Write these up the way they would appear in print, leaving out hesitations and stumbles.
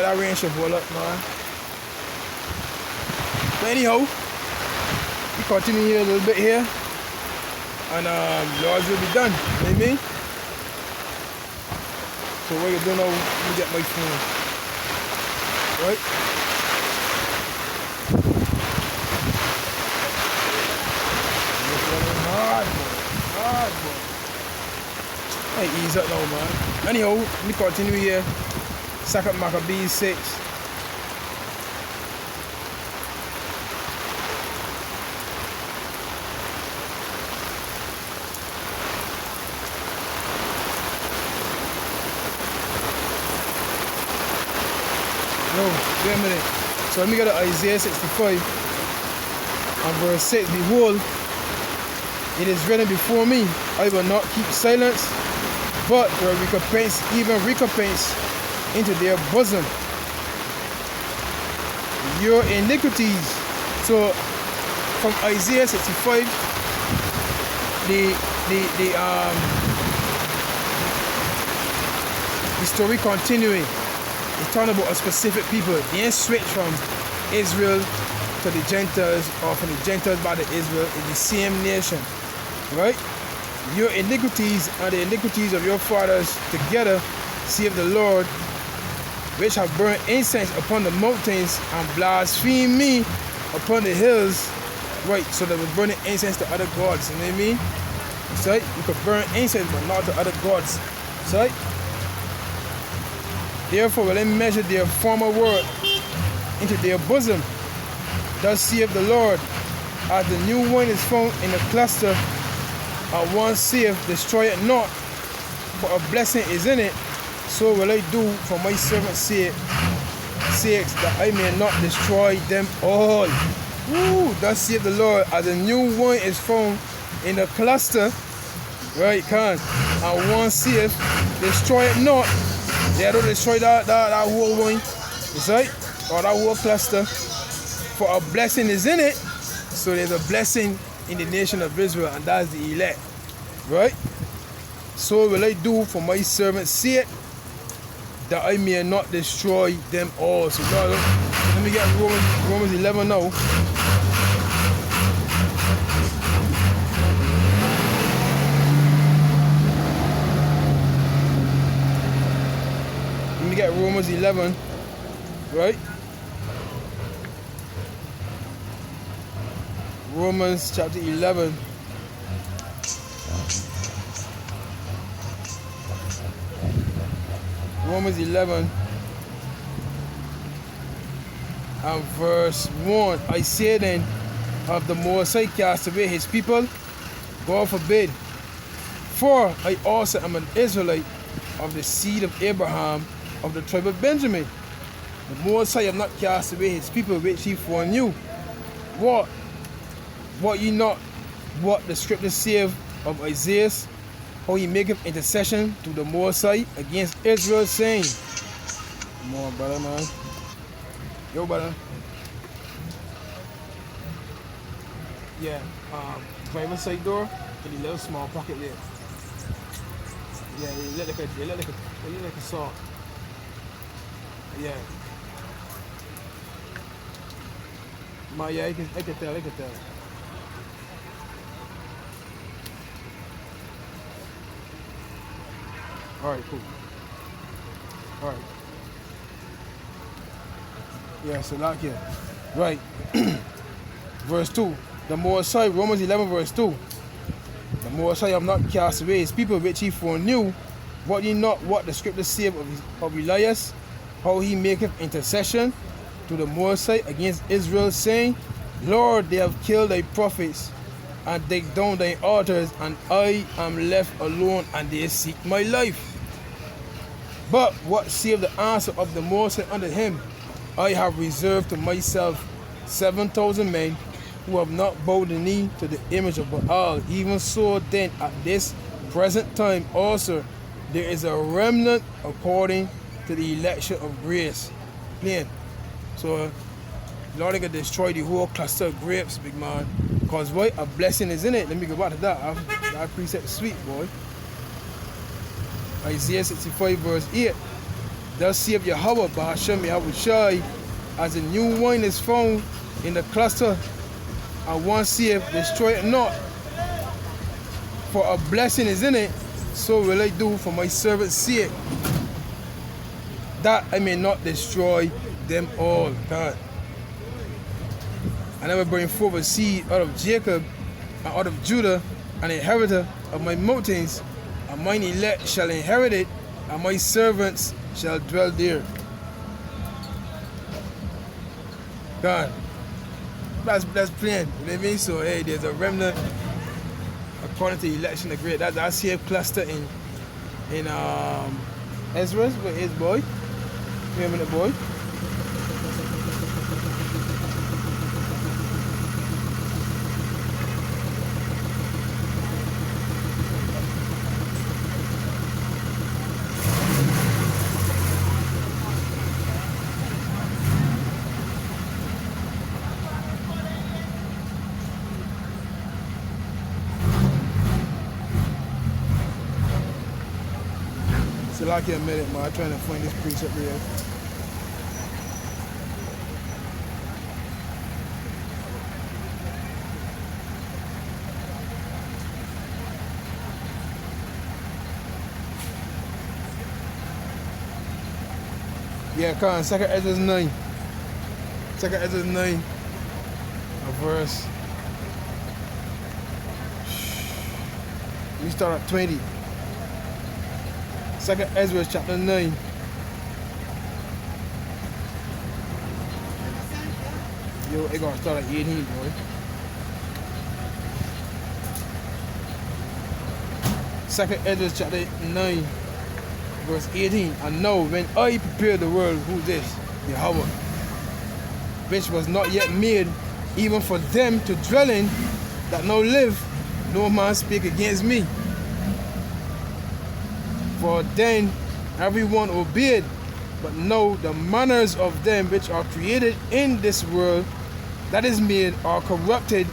that rain should hold up, man. But anyhow, we continue here a little bit here. And yours will be done. You know what I mean? So what you do now, let me get my phone. Right? Hard, boy. Hard, boy. Hey, ease up now, man. Anyhow, let me continue here. Second Maccabees 6. No, wait a minute. So let me go to Isaiah 65 and verse 6. Behold, it is written before me, I will not keep silence, but will recompense, even recompense into their bosom your iniquities. So from Isaiah 65, the story continuing. It's talking about a specific people. They ain't switched from Israel to the Gentiles, or from the Gentiles back to Israel. It's the same nation, right? Your iniquities and the iniquities of your fathers together, save the Lord, which have burned incense upon the mountains and blasphemed me upon the hills. Right, so they were burning incense to other gods, you know what I mean? So you could burn incense but not to other gods. So therefore will I measure their former word into their bosom. Thus saith the Lord, as the new wine is found in a cluster, and one saith, destroy it not, for a blessing is in it, so will I do for my servant's sakes, that I may not destroy them all. Woo, thus saith the Lord, as the new wine is found in a cluster, right, and one saith, destroy it not. They don't destroy that whole wine, you right? Or that whole cluster. For a blessing is in it. So there's a blessing in the nation of Israel, and that's the elect. Right? So will I do for my servant's sake, that I may not destroy them all. So God, let me get Romans 11 now. Let me get Romans 11, right? Romans chapter 11. Romans 11 and verse 1. I say then, have the Most High cast away his people? God forbid. For I also am an Israelite of the seed of Abraham, of the tribe of Benjamin. The Most High have not cast away his people which he foreknew. What ye not what the scriptures say of Isaiah, how he maketh intercession to the Most High against Israel, saying, come on, brother, man. Yo, brother. Yeah, driver's side door and the little small pocket there. Yeah, it look like a saw. Yeah. Yeah, I can tell. Alright, cool. Alright. Yeah, so lock here. Right. Verse 2. The Most High, Romans 11 verse 2. The Most High have not cast away his people which he foreknew. What ye not what the scriptures say of Rebellious, how he maketh intercession to the Most High against Israel, saying, Lord, they have killed thy prophets and dig down thy altars, and I am left alone, and they seek my life. But what save the answer of the Most High unto him? I have reserved to myself 7,000 men who have not bowed the knee to the image of Baal. Even so then at this present time also there is a remnant according to the election of grace. Plain. So Lord, they can destroy the whole cluster of grapes, big man. Because what? A blessing is in it. Let me go back to that. That precept is sweet, boy. Isaiah 65 verse 8. Thus saith Yahweh, Bahashem Yahweh Shai, as a new wine is found in the cluster, and one saith, destroy it not, for a blessing is in it, so will I do for my servant's sake, that I may not destroy them all. God. And I will bring forth a seed out of Jacob and out of Judah, an inheritor of my mountains, and mine elect shall inherit it, and my servants shall dwell there. God. That's plain. You know what I mean? So hey, there's a remnant according to the election of great. That's here cluster in Ezra's with his boy. Wait a minute, boy. So like a minute, man. I'm trying to find this precept here. Yeah, come on, 2nd Ezra 9. 2nd Ezra 9. A verse. We start at 20. 2nd Ezra chapter 9. Yo, it gonna start at 18, boy. 2nd Ezra chapter 9, verse 18. And now, when I prepared the world, who's this? Yahweh, which was not yet made, even for them to dwell in, that now live, no man speak against me. For then everyone obeyed, but now the manners of them which are created in this world that is made are corrupted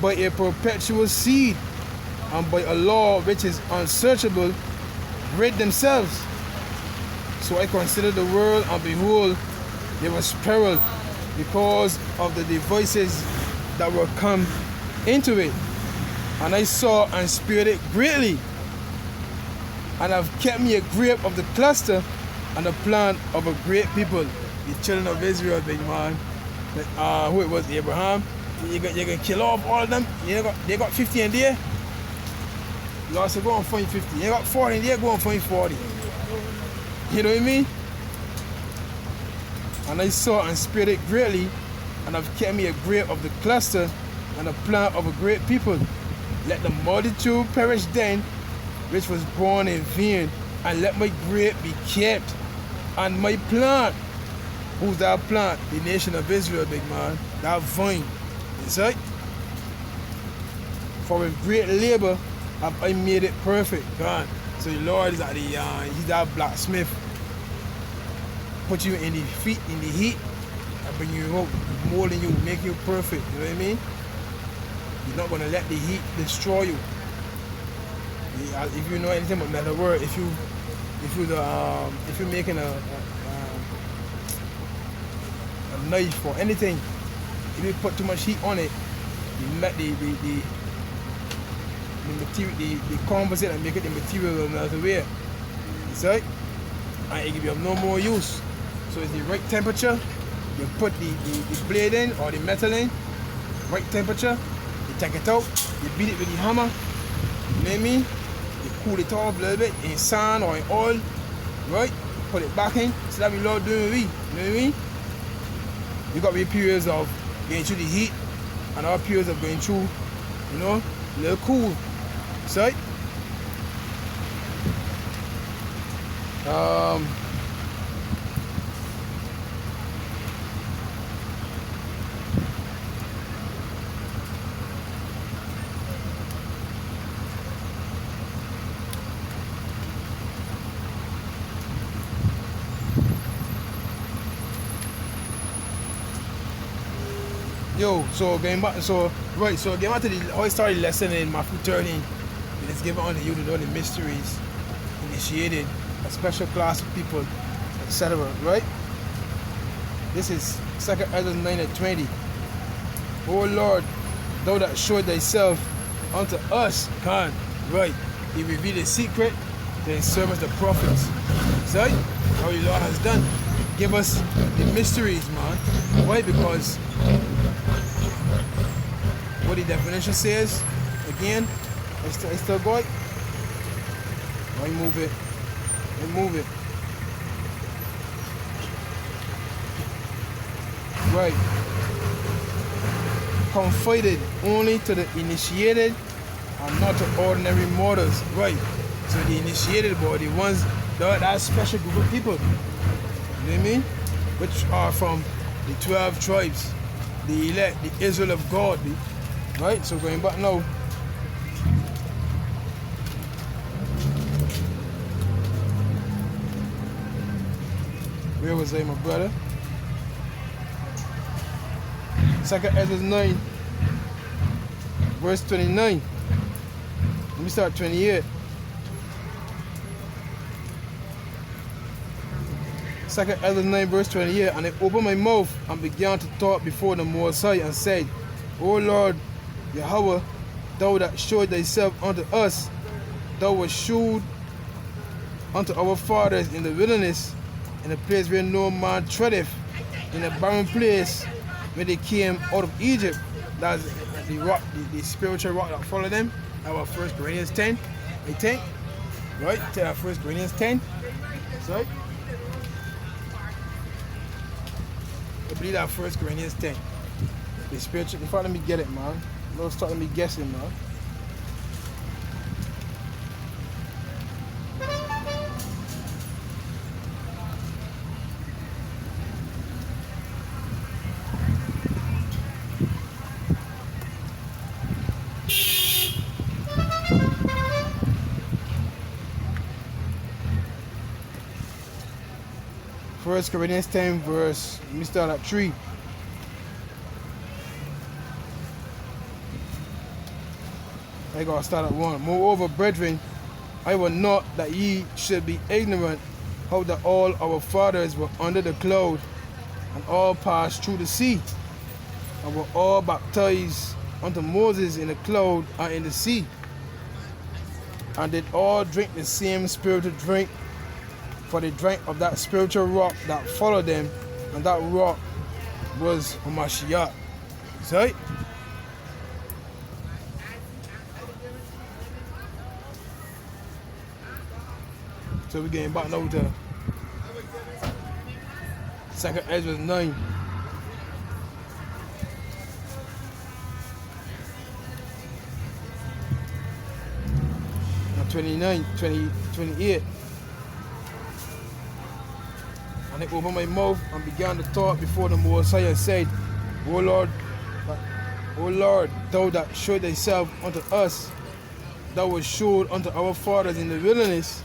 by a perpetual seed, and by a law which is unsearchable, rid themselves. So I considered the world, and behold, they were perilled because of the devices that were come into it. And I saw and spared it greatly, and have kept me a grape of the cluster and a plant of a great people. The children of Israel, big man. Who it was, Abraham. You're going to kill off all of them. They got 50 in there. Lord said, go and find 50. You got 40 in there, go and find 40. You know what I mean? And I saw and spared it greatly, and have kept me a grape of the cluster and a plant of a great people. Let the multitude perish then, which was born in vain, and let my grape be kept, and my plant. Who's that plant? The nation of Israel, big man. That vine. Is right? For with great labor have I made it perfect. God. So the Lord is at the he's that blacksmith. Put you in the heat, and bring you out, molding you, make you perfect. You know what I mean? He's not gonna let the heat destroy you. If you know anything about metal work, if you're making a knife or anything, if you put too much heat on it, you make the material, the composite, and make it the material will melt away. See? And it give you no more use. So it's the right temperature. You put the blade in or the metal in, right temperature. You take it out. You beat it with the hammer. You know what I mean? You cool it off a little bit in sand or in oil, right? Put it back in. So that we Lord doing we. You know what I mean? You got periods of going through the heat, and other periods of going through, you know, a little cool. See? So getting back, so getting back to how I started the lesson in Matthew 13, it is given unto you to know the mysteries, initiated a special class of people, a etc. Right? This is 2nd Ezra 9 and 20. O Lord, thou that showed thyself unto us, can, right? He revealed a secret to his servants, the prophets. See how the Lord has done. Give us the mysteries, man. Why? Because what the definition says, again, I still got it. Why move it? Move it. Right. Confided only to the initiated and not to ordinary mortals. Right. So the initiated, boy, the ones, that special group of people. You know what I mean? Which are from the 12 tribes, the elect, the Israel of God. Right? So going back now. Where was I, my brother? 2nd Ezra 9, verse 29. Let me start 28. 2nd Ezra 9, verse 28. And I opened my mouth and began to talk before the Most High and said, O Lord, Yahweh, thou that showed thyself unto us, thou wast shewed unto our fathers in the wilderness, in a place where no man treadeth, in a barren place where they came out of Egypt. That's the rock, the spiritual rock that followed them. Our 1 Corinthians 10, I think. Right? To our 1 Corinthians 10. Sorry? I believe that 1 Corinthians 10. The spiritual, in fact, let me get it, man. Don't start me guessing, man. First Corinthians 10 verse, let me start at 3. I gotta start at 1. Moreover, brethren, I will not that ye should be ignorant how that all our fathers were under the cloud, and all passed through the sea, and were all baptized unto Moses in the cloud and in the sea, and did all drink the same spiritual drink, for they drank of that spiritual rock that followed them, and that rock was Hamashiach. See? So we're getting back now to 2nd Ezra 9. And 28. And I opened my mouth and began to talk before the Most High and said, O Lord, thou that showed thyself unto us, thou wast showed unto our fathers in the wilderness,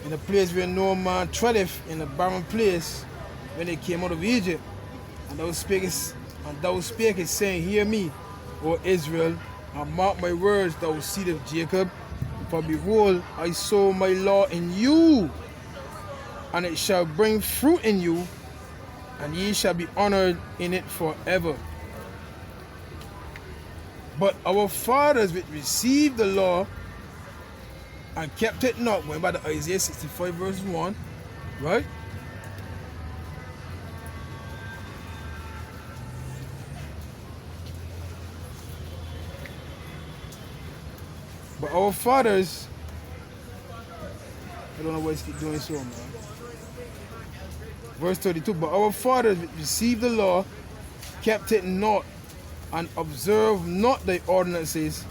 in a place where no man treadeth, in a barren place, when they came out of Egypt. And thou spakest, saying, Hear me, O Israel, and mark my words, thou seed of Jacob. For behold, I sow my law in you, and it shall bring fruit in you, and ye shall be honored in it forever. But our fathers which received the law and kept it not, going by the Isaiah 65 verse 1, right? But our fathers, I don't know why it's keep doing so, man. Verse 32, but our fathers received the law, kept it not, and observed not thy ordinances,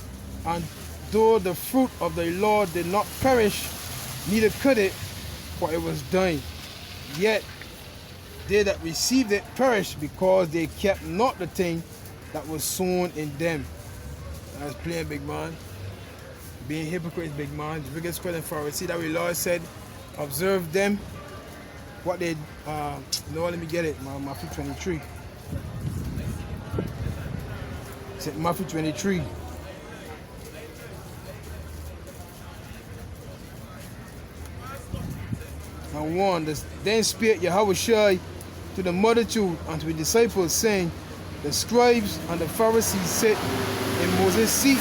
and though the fruit of thy law did not perish, neither could it, for it was dying. Yet they that received it perished, because they kept not the thing that was sown in them. That's plain, big man. Being hypocrites, big man. The biggest question for us. See that the Lord said, observe them. What they, no, let me get it, man. Matthew 23. It's at Matthew 23. and 1. Then spake Yahushua to the multitude and to the disciples, saying, the scribes and the Pharisees sit in Moses' seat.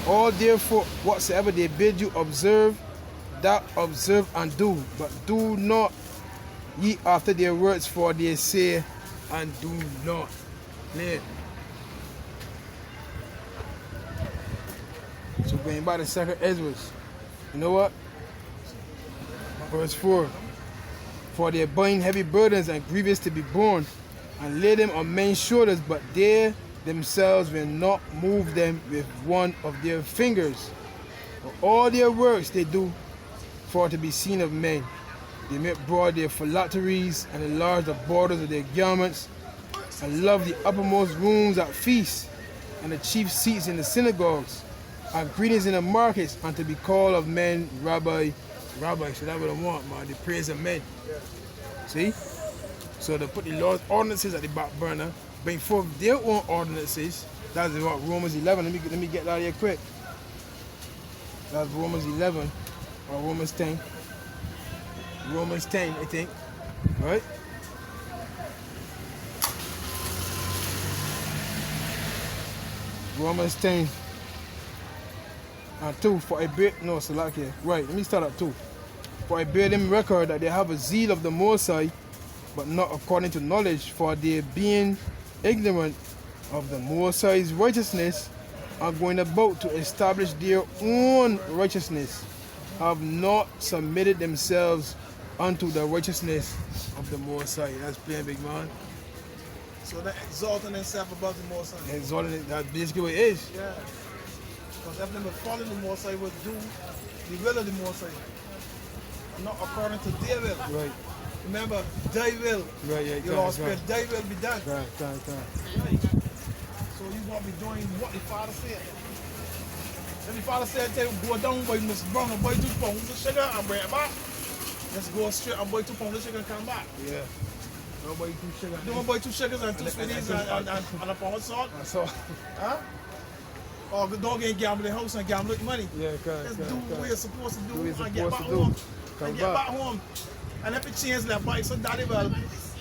All therefore whatsoever they bid you observe, that observe and do, but do not ye after their words, for they say and do not. Clear. So going back to 2nd Ezra, you know what? Verse 4. For they bind heavy burdens and grievous to be borne, and lay them on men's shoulders, but they themselves will not move them with one of their fingers. For all their works they do for to be seen of men. They make broad their phylacteries and enlarge the borders of their garments, and love the uppermost rooms at feasts, and the chief seats in the synagogues, and greetings in the markets, and to be called of men Rabbi, Rabbi. So that's what I want, man. The praise of men. See? So they put the Lord's ordinances at the back burner, bring forth their own ordinances. That's what Romans 11. Let me get that here quick. That's Romans 11 or Romans 10. Romans 10, I think. Right? Romans 10 and 2. For I bear, no, so like here. Right, let me start at 2. For I bear them record that they have a zeal of the Most High, but not according to knowledge, for they being ignorant of the Most High's righteousness, are going about to establish their own righteousness, have not submitted themselves unto the righteousness of the Most High. That's plain, big man. So they're exalting themselves above the Most High. Exalting it, that's basically what it is. Yeah. Because if they were following the Most High, would do the will of the Most High, and not according to their will. Right. Remember, thy will. Right, yeah, Your Lord Spirit, thy will be done. Right. Right. So you want to be doing what the Father said. If the Father said, tell you, go down, boy, you must burn a boy 2 pounds of sugar and bring it back. Let's go straight and boy 2 pounds of sugar and come back. Yeah. No boy 2 sugar. Don't boy 2 sugars and 2 sweeties and a pound of salt. That's all. Huh? Or the dog ain't gamble the house and gamble with money. Yeah, Let's do what you're supposed to do and get back home. home. And get back home. And if it change left back, so daddy will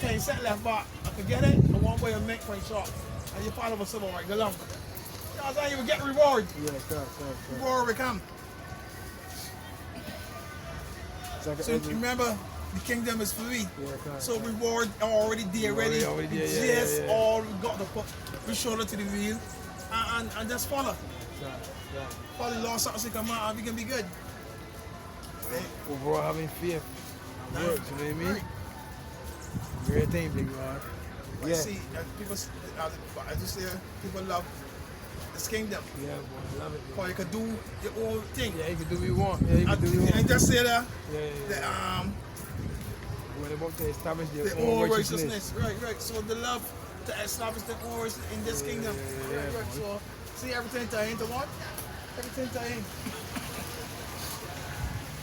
10 cents left back. I can get it, and one way of make for a shot. And your father will say, all right, go along. You know what I'm saying? You will get reward. Yeah, Reward will come. So remember, the kingdom is free. Yeah, so reward already there, ready. Yes, all we got to put the shoulder to the wheel and just follow. Follow the Lord, something come out and we can be good. Overall, having faith works, you know what I mean? Great thing, big man. Yeah. See, people, as you say, people love this kingdom. Yeah, boy, I love it. Because you can do your own thing. Yeah, you can do what you want. Yeah, you can do what you want. And just say that. Yeah. When about to establish their own own righteousness. Right. So the love to establish their own righteousness in this kingdom. Right. So, see, everything tying to what? Everything tying.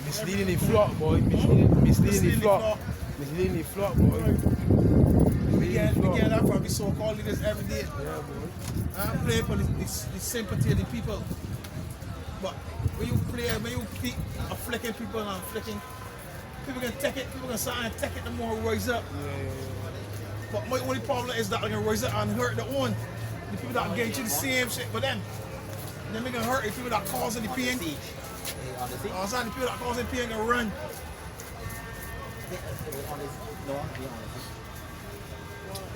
Misleading the flock, boy. Misleading the flock. Misleading the flock, boy. We get that from the so-called leaders every day. Yeah, boy. I'm playing for the sympathy of the people. But when you keep afflicting people and afflicting, people can take it, people can sit and take it, the more rise up. Yeah. But my only problem is that they can rise up and hurt their own. The people that get you the same shit for them. Then they can hurt the people that causing the pain. Also, the people that causing pain can run.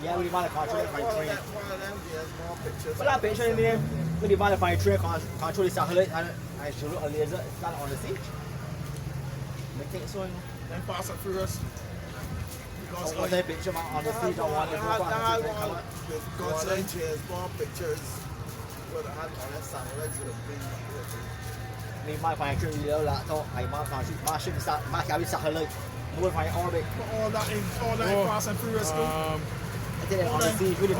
Yeah, we want to control my train. But that picture in there, we want to find train control the satellite and I show a laser. It's not on the seat. Make it so. Then Fast and Furious. Because that picture on the seat, I want to go back. God's angels, bomb pictures. With a hand on that satellite with a big. 你買塊最了啦，都係馬雪殺馬甲啲殺佢嚟，冇塊 orbit。All that Fast and Furious too. 即係我哋知佢哋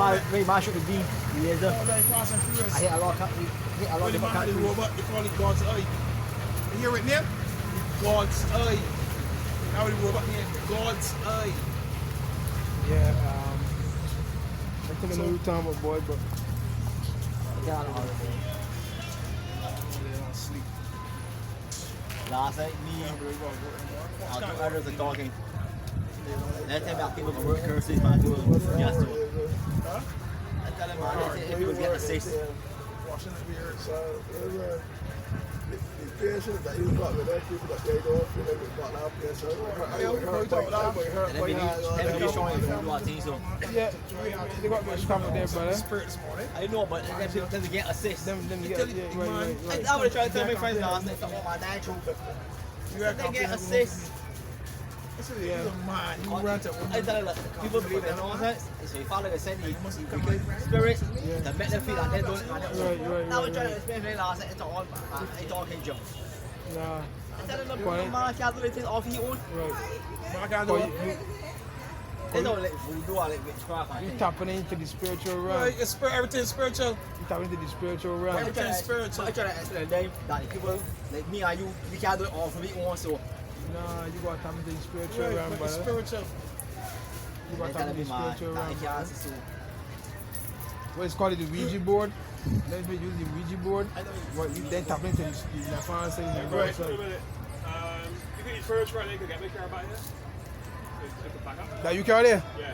馬雪嘅啲嘢啫。All that Fast and Furious. I hit a lot of different countries. They call it God's eye. You hear it name? God's eye. How the robot name? God's eye. Yeah. I think I know what you're talking about, boy, but. Yeah, sleep. Last night, me, our two others are talking. That time that people can work curses, man, people just do it. I tell them, man, they say if people get assists. Washing the beard. And then we need showing food to our team, so. Yeah, they got a bit of scrap there, brother. Spirit this morning. I know, but then they get assists. Them get, yeah, right. I would try to tell my friends last night, oh my dad, they get assists. This is a man. You rent it. I tell you, like, people believe in nonsense. So you follow the saying, you must be wicked spirit to make them feel like they don't. Right. Now we're trying to explain to me last night, it's all talking junk. Nah, I tell them, look, man, can't do anything off your own. right. I can't do it. They don't like voodoo or like witchcraft. You tapping into the spiritual realm. Right, it's everything's spiritual. You tapping into the spiritual realm. Everything's spiritual. I try to explain to them that the people like me and you, we can't do it all for me own, so. Nah, you got to tap into the spiritual Right, realm, but it's brother. spiritual. You got to tap into the spiritual realm. brother. So. What is called the Ouija board. Let's be using the Ouija board. What you then tap into the left hand side and the right Wait a side. minute. You got your furniture right there? You can get me car back here? So you can back up? That you carry there? Yeah.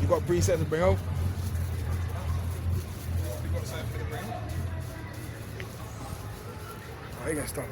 You got presets to bring out? You got something to bring? Oh, you got to stop.